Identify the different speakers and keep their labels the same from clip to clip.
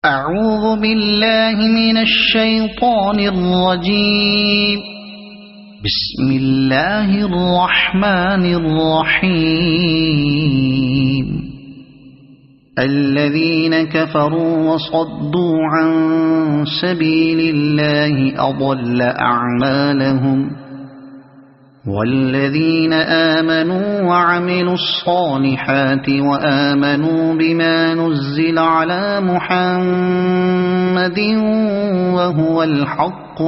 Speaker 1: أعوذ بالله من الشيطان الرجيم. بسم الله الرحمن الرحيم. الذين كفروا وصدوا عن سبيل الله أضل أعمالهم، والذين آمنوا وعملوا الصالحات وآمنوا بما نزل على محمد وهو الحق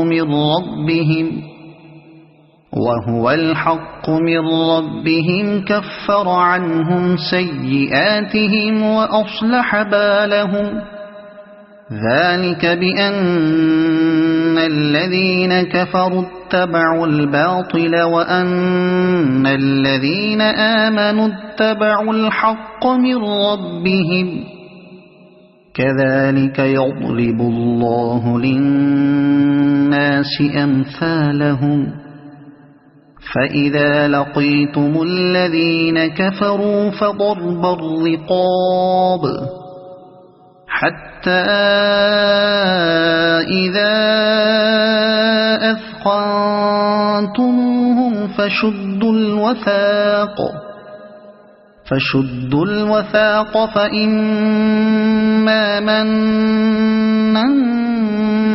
Speaker 1: من ربهم كفر عنهم سيئاتهم وأصلح بالهم. ذلك بأن الذين كفروا اتبعوا الباطل وأن الذين آمنوا اتبعوا الحق من ربهم. كذلك يضرب الله للناس أمثالهم. فإذا لقيتم الذين كفروا فضرب الرقاب حتى إذا أثخنتموهم فشدوا الوثاق فإما منا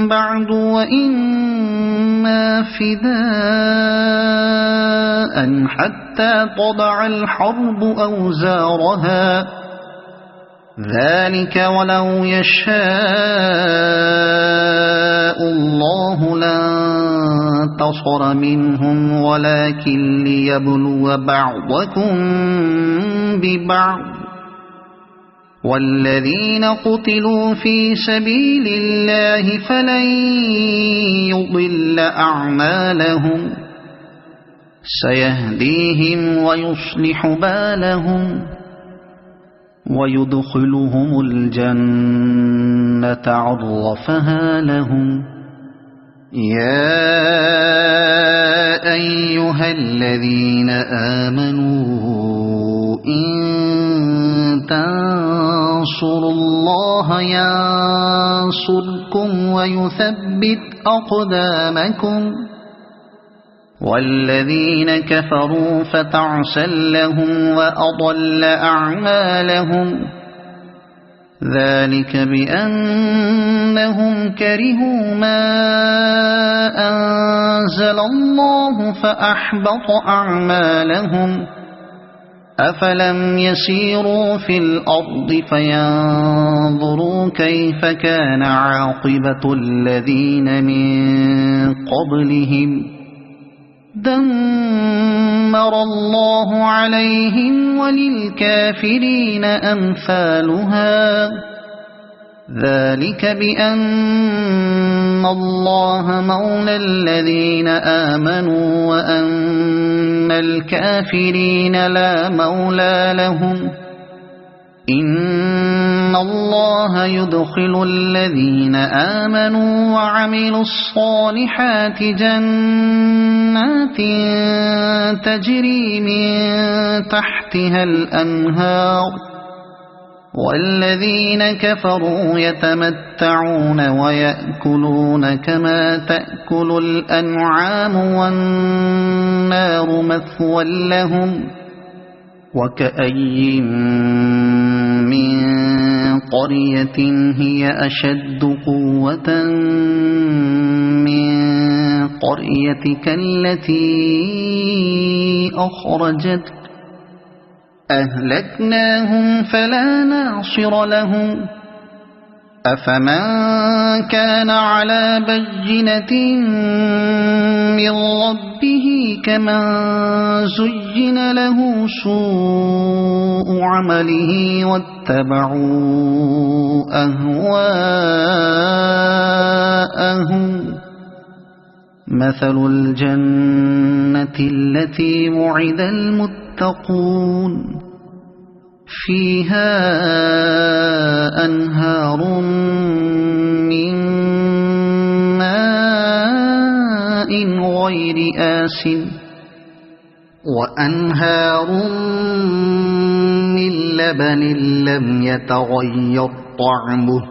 Speaker 1: بعد وإما فداء حتى تضع الحرب أوزارها. ذلك ولو يشاء الله لانتصر منهم ولكن ليبلو بعضكم ببعض. والذين قتلوا في سبيل الله فلن يضل أعمالهم، سيهديهم ويصلح بالهم ويدخلهم الجنة عرفها لهم. يا أيها الذين آمنوا إن تنصروا الله ينصركم ويثبت أقدامكم. والذين كفروا فتعسا لهم وأضل أعمالهم. ذلك بأنهم كرهوا ما أنزل الله فأحبط أعمالهم. أفلم يسيروا في الأرض فينظروا كيف كان عاقبة الذين من قبلهم. دمر الله عليهم وللكافرين أمثالها. ذلك بأن الله مولى الذين آمنوا وأن الكافرين لا مولى لهم. إن الله يدخل الذين آمنوا وعملوا الصالحات جنات تجري من تحتها الأنهار. والذين كفروا يتمتعون ويأكلون كما تأكل الأنعام والنار مثوى لهم. وكأي من قرية هي أشد قوة من قريتك التي أخرجتك أهلكناهم فلا ناصر لهم. أفمن كان على بينة من ربه كمن زين له سوء عمله واتبعوا أهواءهم. مثل الجنة التي وعد المتقون فيها أنهار من ماء غير آسن وأنهار من لبن لم يتغير طعمه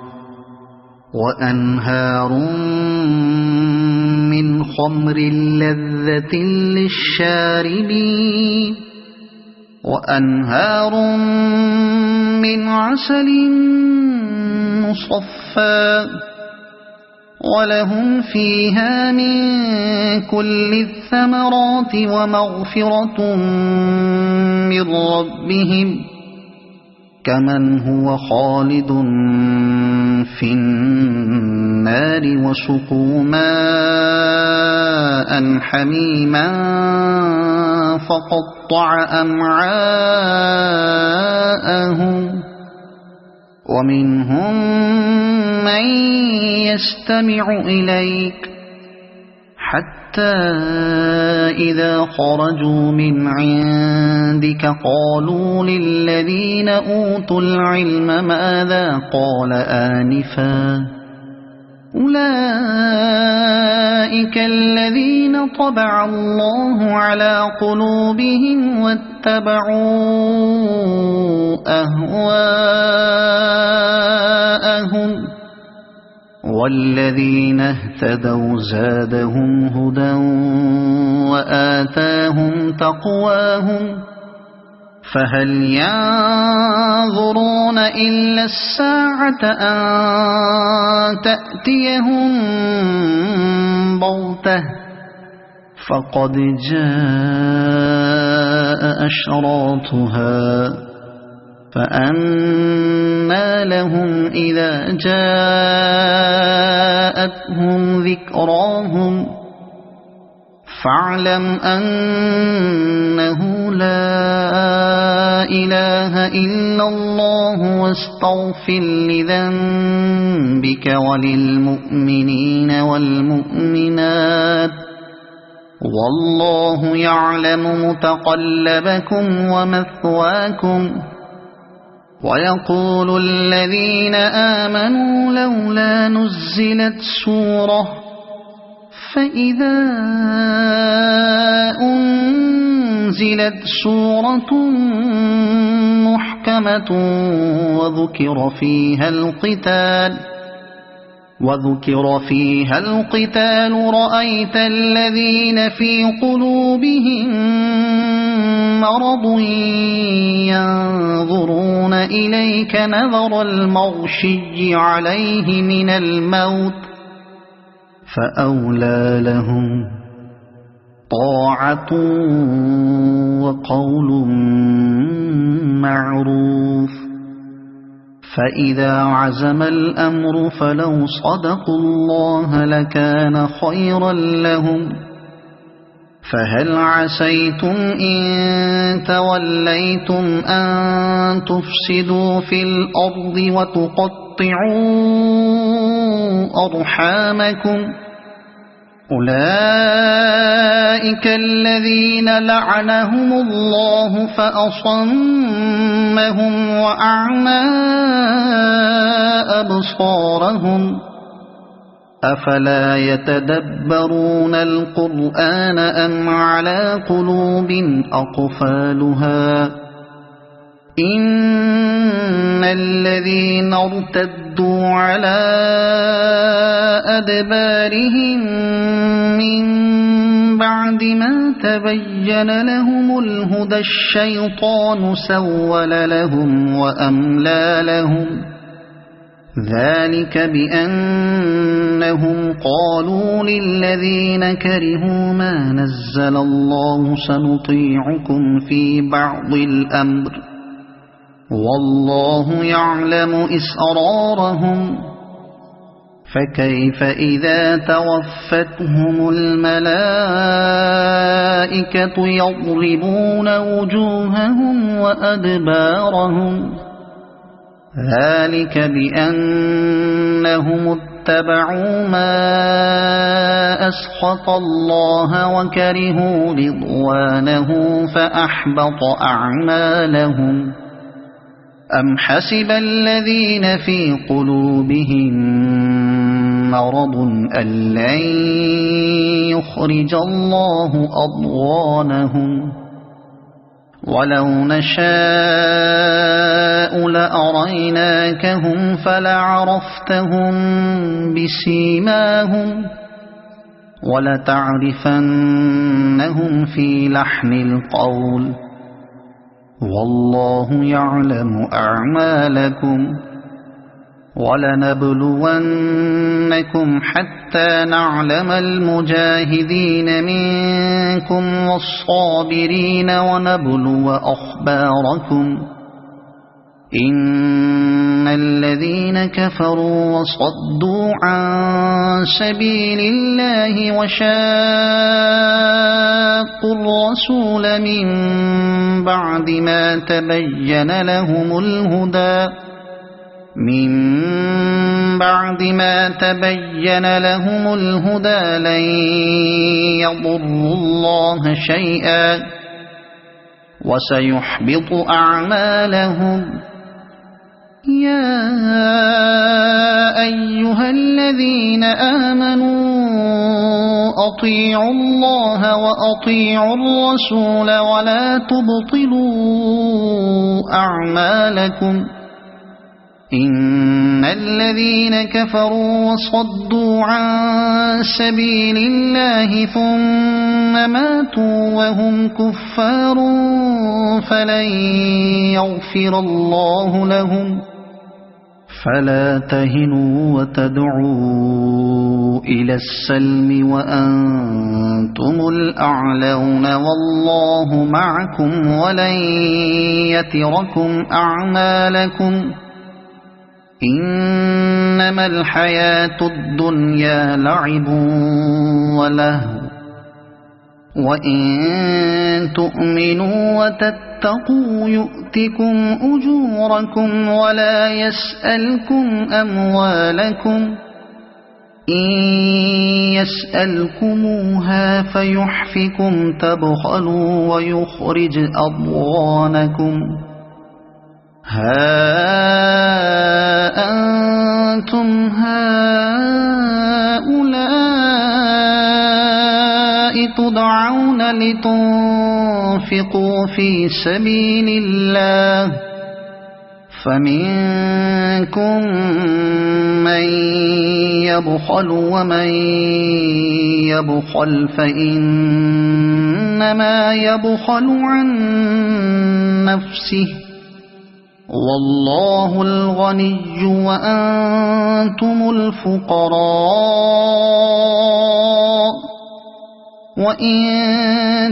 Speaker 1: وأنهار من خمر لذة للشاربين وأنهار من عسل مصفى ولهم فيها من كل الثمرات ومغفرة من ربهم كمن هو خالد في النار وسقوا ماء حميما فقطع أمعاءهم ومنهم من يستمع إليك حتى إذا خرجوا من عندك قالوا للذين أوتوا العلم ماذا قال آنفا أولئك الذين طبع الله على قلوبهم واتبعوا أهواءهم والذين اهتدوا زادهم هدى وآتاهم تقواهم فهل ينظرون إلا الساعة أن تأتيهم بغتة فقد جاء أشراطها فأنى لهم إذا جاءتهم ذكراهم فاعلم أنه لا إله إلا الله واستغفر لذنبك وللمؤمنين والمؤمنات والله يعلم متقلبكم ومثواكم ويقول الذين آمنوا لولا نزلت سورة فإذا أنزلت سورة محكمة وذكر فيها القتال رأيت الذين في قلوبهم مرض ينظرون إليك نظر المغشي عليه من الموت فأولى لهم طاعة وقول معروف فإذا عزم الأمر فلو صدقوا الله لكان خيرا لهم فهل عسيتم إن توليتم أن تفسدوا في الأرض وتقطعوا أرحامكم أولئك الذين لعنهم الله فأصمهم وأعمى أبصارهم أفلا يتدبرون القرآن أم على قلوب أقفالها إن الذين ارتدوا على أدبارهم من بعد ما تبين لهم الهدى الشيطان سول لهم وأملى لهم ذلك بأنهم قالوا للذين كرهوا ما نزل الله سنطيعكم في بعض الأمر والله يعلم إسرارهم فكيف إذا توفتهم الملائكة يضربون وجوههم وأدبارهم ذلك بأنهم اتبعوا ما أسخط الله وكرهوا رضوانه فأحبط أعمالهم أم حسب الذين في قلوبهم مرض أن لن يخرج الله أضغانهم ولو نشاء لأريناكهم فلعرفتهم بسيماهم ولتعرفنهم في لحن القول والله يعلم أعمالكم ولنبلونكم حتى نعلم المجاهدين منكم والصابرين ونبلو أخباركم إن الذين كفروا وصدوا عن سبيل الله وشاقوا الرسول من بعد ما تبين لهم الهدى لن يضروا الله شيئا وسيحبط أعمالهم يا أيها الذين آمنوا أطيعوا الله وأطيعوا الرسول ولا تبطلوا أعمالكم إن الذين كفروا وصدوا عن سبيل الله ثم ماتوا وهم كفار فلن يغفر الله لهم فلا تهنوا وتدعوا إلى السلم وأنتم الأعلون والله معكم ولن يتركم أعمالكم إنما الحياة الدنيا لعب ولهو وإن تؤمنوا وتتقوا يؤتكم أجوركم ولا يسألكم أموالكم إن يسألكموها فيحفكم تبخلوا ويخرج أضغانكم ها أنتم هؤلاء تدعون لتنفقوا في سبيل الله فمنكم من يبخل ومن يبخل فإنما يبخل عن نفسه والله الغني وأنتم الفقراء وإن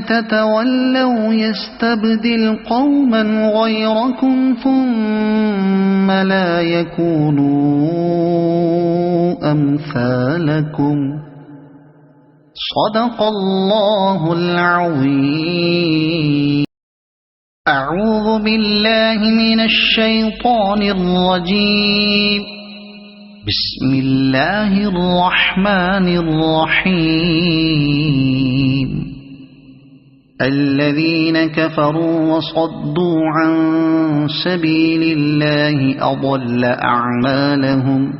Speaker 1: تتولوا يستبدل قوما غيركم ثم لا يكونوا أمثالكم صدق الله العظيم. أعوذ بالله من الشيطان الرجيم. بسم الله الرحمن الرحيم. الذين كفروا وصدوا عن سبيل الله أضل أعمالهم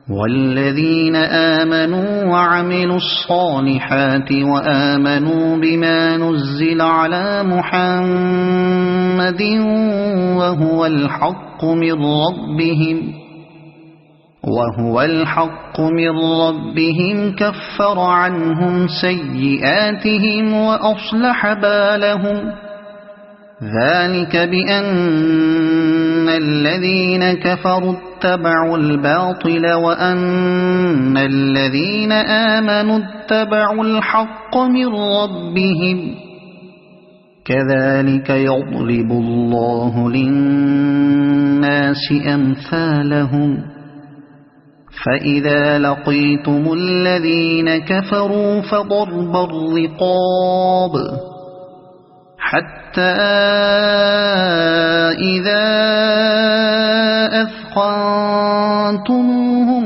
Speaker 1: والذين آمنوا وعملوا الصالحات وآمنوا بما نزل على محمد وهو الحق من ربهم كفر عنهم سيئاتهم وأصلح بالهم ذلك بأن الذين كفروا اتبعوا الباطل وأن الذين آمنوا اتبعوا الحق من ربهم كذلك يضرب الله للناس أمثالهم فإذا لقيتم الذين كفروا فضرب الرقاب حتى إذا أثخنتموهم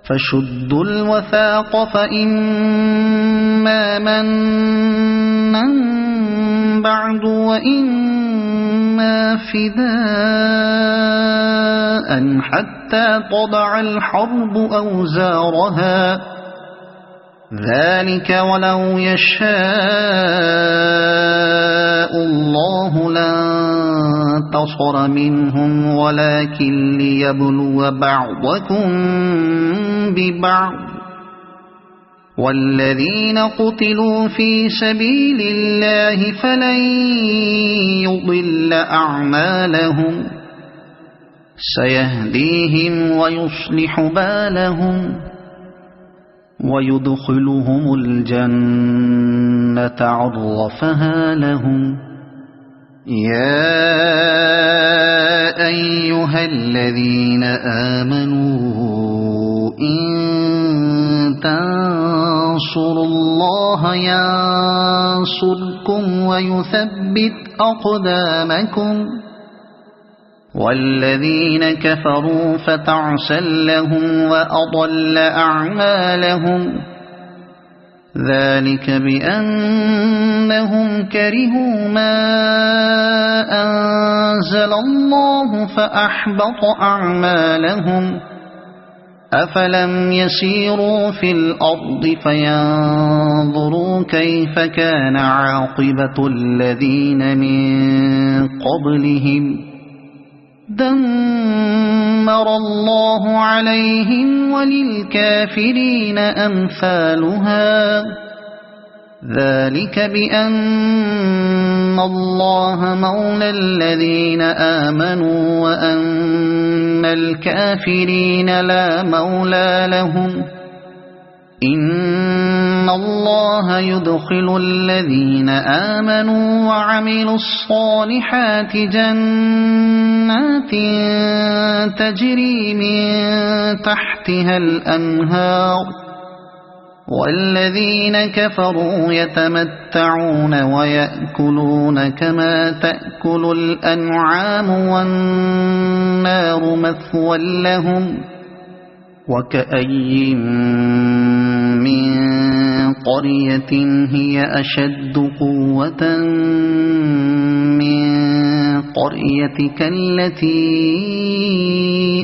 Speaker 1: فشدوا الوثاق فإما منا بعد وإما فداء حتى تضع الحرب أوزارها ذلك ولو يشاء الله لانتصر منهم ولكن ليبلو بعضكم ببعض والذين قتلوا في سبيل الله فلن يضل أعمالهم سيهديهم ويصلح بالهم ويدخلهم الجنة عرفها لهم يا أيها الذين آمنوا إن تنصروا الله ينصركم ويثبت أقدامكم والذين كفروا فتعسا لهم وأضل أعمالهم ذلك بأنهم كرهوا ما أنزل الله فأحبط أعمالهم أفلم يسيروا في الأرض فينظروا كيف كان عاقبة الذين من قبلهم دمر الله عليهم وللكافرين أمثالها ذلك بأن الله مولى الذين آمنوا وأن الكافرين لا مولى لهم إن الله يدخل الذين آمنوا وعملوا الصالحات جنات تجري من تحتها الأنهار والذين كفروا يتمتعون ويأكلون كما تأكل الأنعام والنار مثوى لهم وكأي من قرية هي أشد قوة من قريتك التي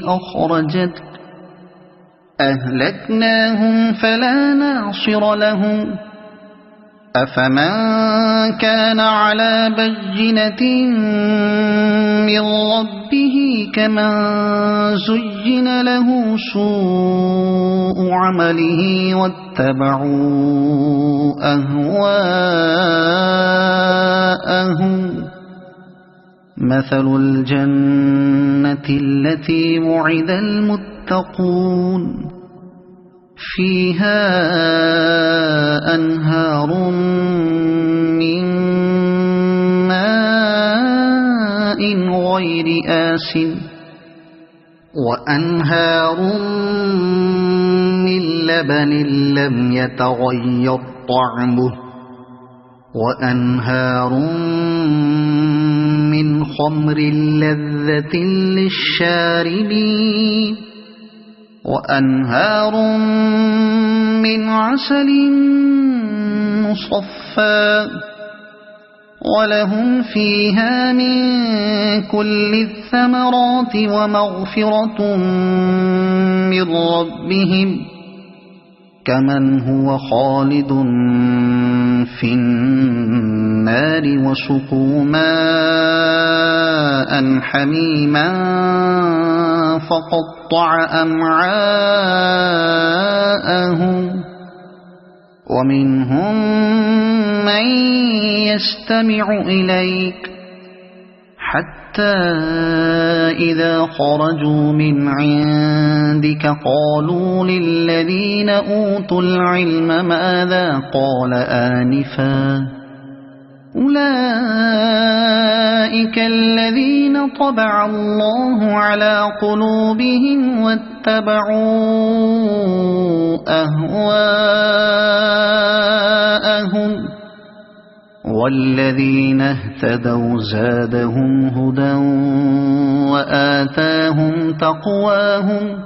Speaker 1: أخرجتك أهلكناهم فلا ناصر لهم أفمن كان على بينة من ربه كمن زين له سوء عمله واتبعوا أهواءهم مثل الجنة التي وعد المتقون فيها أنهار من ماء غير آسٍ وأنهار من لبن لم يتغير طعمه وأنهار من خمر لذة للشاربين وأنهار من عسل مصفى ولهم فيها من كل الثمرات ومغفرة من ربهم كمن هو خالد في النار وسقوا ماء حميما فقطع أمعاءهم ومنهم من يستمع إليك حتى إذا خرجوا من عندك قالوا للذين أوتوا العلم ماذا قال آنفا أولئك الذين طبع الله على قلوبهم واتبعوا أهواءهم والذين اهتدوا زادهم هدى وآتاهم تقواهم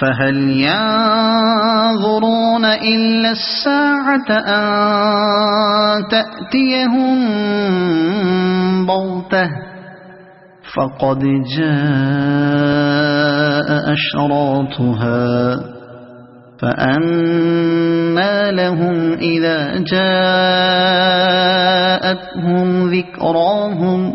Speaker 1: فهل ينظرون إلا الساعة أن تأتيهم بغتة فقد جاء أشراطها فأنى لهم إذا جاءتهم ذكراهم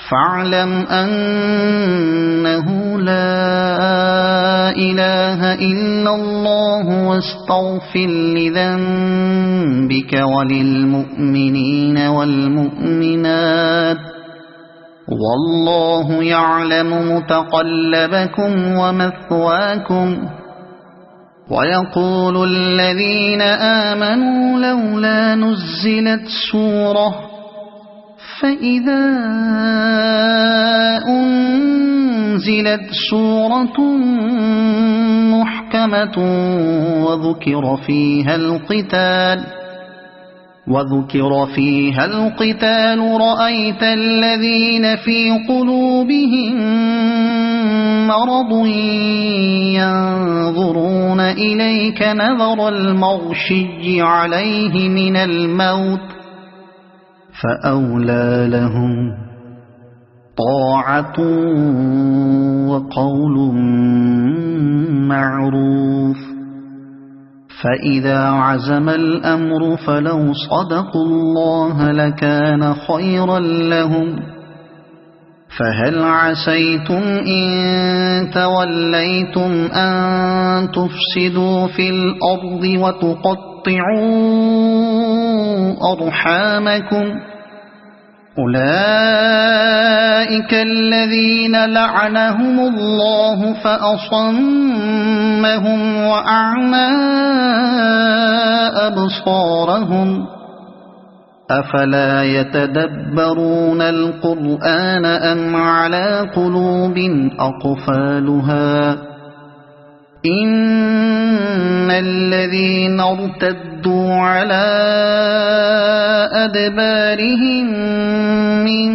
Speaker 1: فاعلم أنه لا إله إلا الله واستغفر لذنبك وللمؤمنين والمؤمنات والله يعلم متقلبكم ومثواكم. ويقول الذين آمنوا لولا نزلت سورة فإذا أنزلت سورة محكمة وذكر فيها القتال رأيت الذين في قلوبهم مرض ينظرون إليك نظر المغشي عليه من الموت فأولى لهم طاعة وقول معروف. فإذا عزم الأمر فلو صدقوا الله لكان خيرا لهم. فهل عسيتم إن توليتم أن تفسدوا في الأرض وتقطعوا أرحامكم أولئك الذين لعنهم الله فأصمهم وأعمى أبصارهم أفلا يتدبرون القرآن أم على قلوب أقفالها إن الذين ارتدوا على أدبارهم من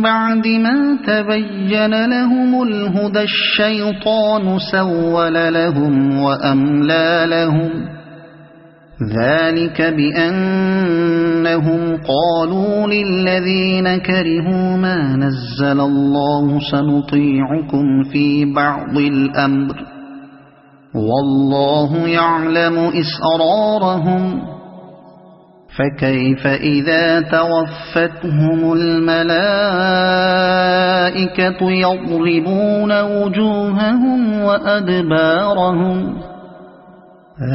Speaker 1: بعد ما تبين لهم الهدى الشيطان سول لهم وأملى لهم ذلك بأنهم قالوا للذين كرهوا ما نزل الله سنطيعكم في بعض الأمر والله يعلم إسرارهم. فكيف إذا توفتهم الملائكة يضربون وجوههم وأدبارهم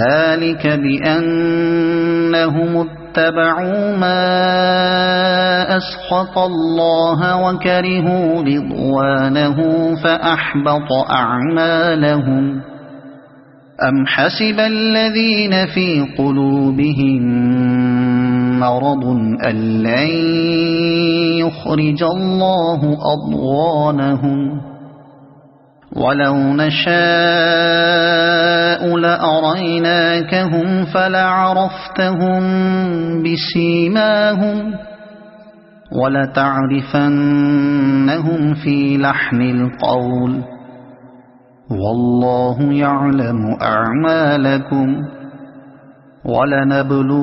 Speaker 1: ذلك بأنهم اتبعوا ما أسخط الله وكرهوا رضوانه فأحبط أعمالهم. أم حسب الذين في قلوبهم مرض أن لن يخرج الله أضغانهم ولو نشاء لأريناكهم فلعرفتهم بسيماهم ولتعرفنهم في لحن القول والله يعلم أعمالكم. ولنبلونكم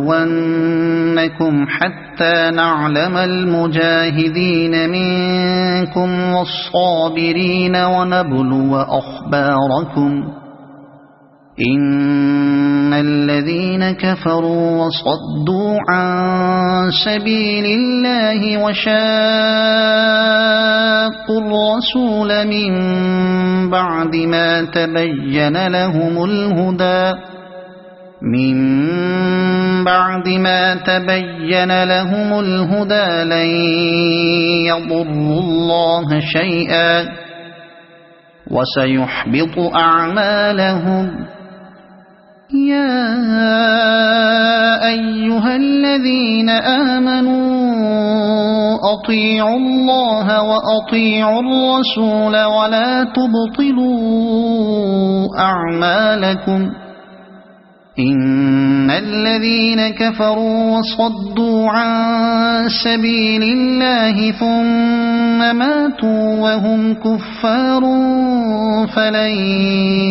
Speaker 1: حتى نعلم المجاهدين منكم والصابرين ونبلو أخباركم. إن الذين كفروا وصدوا عن سبيل الله وشاقوا الرسول من بعد ما تبين لهم الهدى لن يضروا الله شيئا وسيحبط أعمالهم. يا أيها الذين آمنوا أطيعوا الله وأطيعوا الرسول ولا تبطلوا أعمالكم. إن الذين كفروا وصدوا عن سبيل الله ثم ماتوا وهم كفار فلن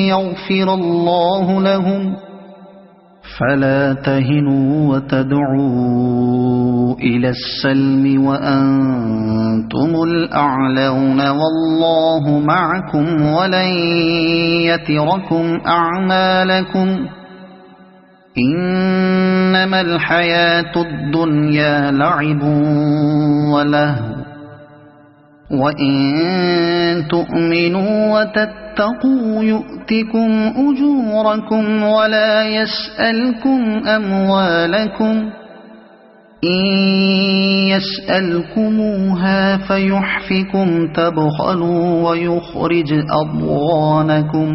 Speaker 1: يغفر الله لهم فلا تهنوا وتدعوا إلى السلم وأنتم الأعلون والله معكم ولن يتركم أعمالكم إنما الحياة الدنيا لعب ولهو وإن تؤمنوا وتتقوا يؤتكم أجوركم ولا يسألكم أموالكم إن يسألكموها فيحفكم تبخلوا ويخرج أضغانكم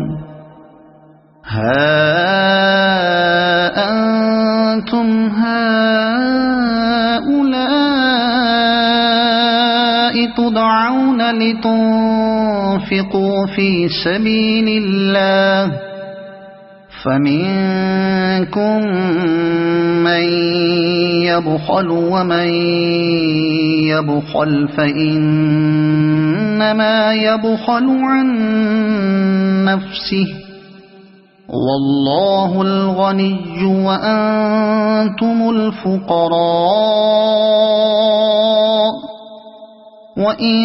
Speaker 1: ها أنتم هؤلاء تدعون لتنفقوا في سبيل الله فمنكم من يبخل ومن يبخل فإنما يبخل عن نفسه والله الغني وأنتم الفقراء وإن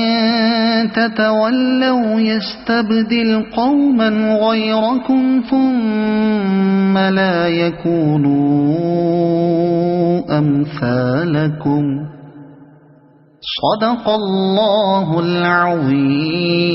Speaker 1: تتولوا يستبدل قوما غيركم ثم لا يكونوا أمثالكم صدق الله العظيم.